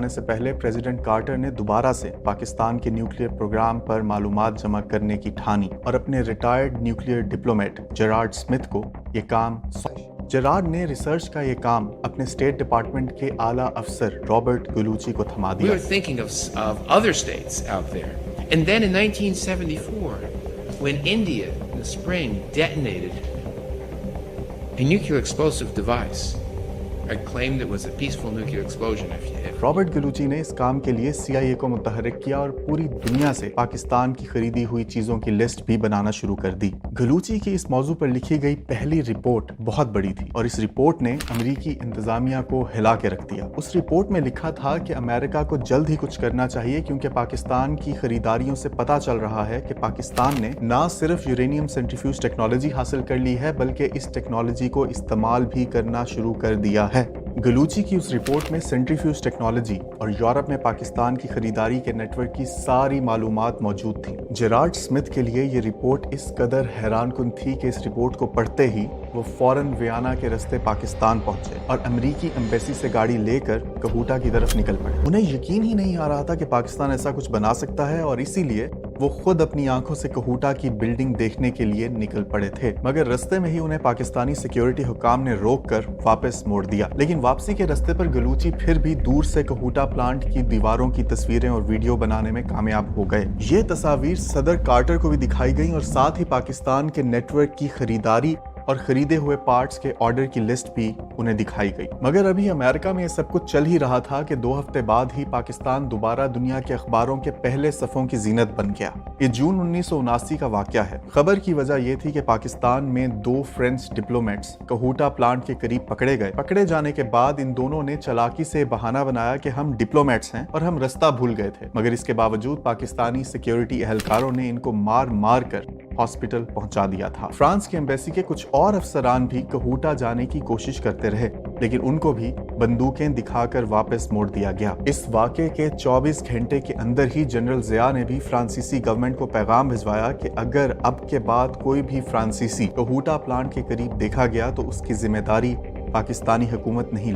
آنے سے پہلے پریزیڈنٹ کارٹر نے دوبارہ سے پاکستان کے نیوکلیئر پروگرام پر معلومات جمع کرنے کی ٹھانی اور اپنے retired nuclear diplomat Gerard Smith کو یہ کام جیرارڈ نے ریسرچ کا یہ کام اپنے اسٹیٹ ڈپارٹمنٹ کے اعلیٰ افسر رابرٹ گلوچی کو تھما دیا۔ We were thinking of other states out there. And then in 1974, when India in the spring detonated a nuclear explosive device, I claimed it was a peaceful nuclear explosion. Robert Gallucci نے اس کام کے لیے CIA کو متحرک کیا اور پوری دنیا سے پاکستان کی خریدی ہوئی چیزوں کی لسٹ بھی بنانا شروع کر دی۔ گلوچی کی اس موضوع پر لکھی گئی پہلی رپورٹ بہت بڑی تھی اور اس رپورٹ نے امریکی انتظامیہ کو ہلا کے رکھ دیا۔ اس رپورٹ میں لکھا تھا کہ امریکہ کو جلد ہی کچھ کرنا چاہیے کیونکہ پاکستان کی خریداریوں سے پتہ چل رہا ہے کہ پاکستان نے نہ صرف یورینیم سینٹریفیوج ٹیکنالوجی حاصل کر لی ہے بلکہ اس ٹیکنالوجی کو استعمال بھی کرنا شروع کر دیا ہے۔ گلوچی کی اس رپورٹ میں سینٹریفیوج ٹیکنالوجی اور یورپ میں پاکستان کی خریداری کے نیٹ ورک کی ساری معلومات موجود تھیں۔ جیرارڈ سمتھ کے لیے یہ رپورٹ اس قدر حیران کن تھی کہ اس رپورٹ کو پڑھتے ہی وہ فوراً ویانا کے رستے پاکستان پہنچے اور امریکی ایمبیسی سے گاڑی لے کر کہوٹا کی طرف نکل پڑے۔ انہیں یقین ہی نہیں آ رہا تھا کہ پاکستان ایسا کچھ بنا سکتا ہے اور اسی لیے وہ خود اپنی آنکھوں سے کہوٹا کی بلڈنگ دیکھنے کے لیے نکل پڑے تھے، مگر رستے میں ہی انہیں پاکستانی سیکیورٹی حکام نے روک کر واپس موڑ دیا۔ لیکن واپسی کے رستے پر گلوچی پھر بھی دور سے کہوٹا پلانٹ کی دیواروں کی تصویریں اور ویڈیو بنانے میں کامیاب ہو گئے۔ یہ تصاویر صدر کارٹر کو بھی دکھائی گئیں اور ساتھ ہی پاکستان کے نیٹ ورک کی خریداری اور خریدے ہوئے پارٹس کے آرڈر کی لسٹ بھی انہیں دکھائی گئی۔ مگر ابھی امریکہ میں یہ سب کچھ چل ہی رہا تھا کہ 2 ہفتے بعد ہی پاکستان دوبارہ دنیا کے اخباروں کے پہلے صفوں کی زینت بن گیا۔ یہ جون 1979 کا واقعہ ہے۔ خبر کی وجہ یہ تھی کہ پاکستان میں 2 فرینچ ڈپلومیٹس کہوٹا پلانٹ کے قریب پکڑے گئے۔ پکڑے جانے کے بعد ان دونوں نے چالاکی سے بہانہ بنایا کہ ہم ڈپلومیٹس ہیں اور ہم رستہ بھول گئے تھے، مگر اس کے باوجود پاکستانی سیکیورٹی اہلکاروں نے ان کو مار مار کر ہاسپٹل پہنچا دیا تھا۔ فرانس کی ایمبیسی کے کچھ اور افسران بھی کہوٹا جانے کی کوشش کرتے رہے لیکن ان کو بھی بندوقیں دکھا کر واپس موڑ دیا گیا۔ اس واقعے کے 24 گھنٹے کے اندر ہی جنرل ضیاء نے بھی فرانسیسی گورنمنٹ کو پیغام بھجوایا کہ اگر اب کے بعد کوئی بھی فرانسیسی کہوٹا پلانٹ کے قریب دیکھا گیا تو اس کی ذمہ داری پاکستانی حکومت نہیں لے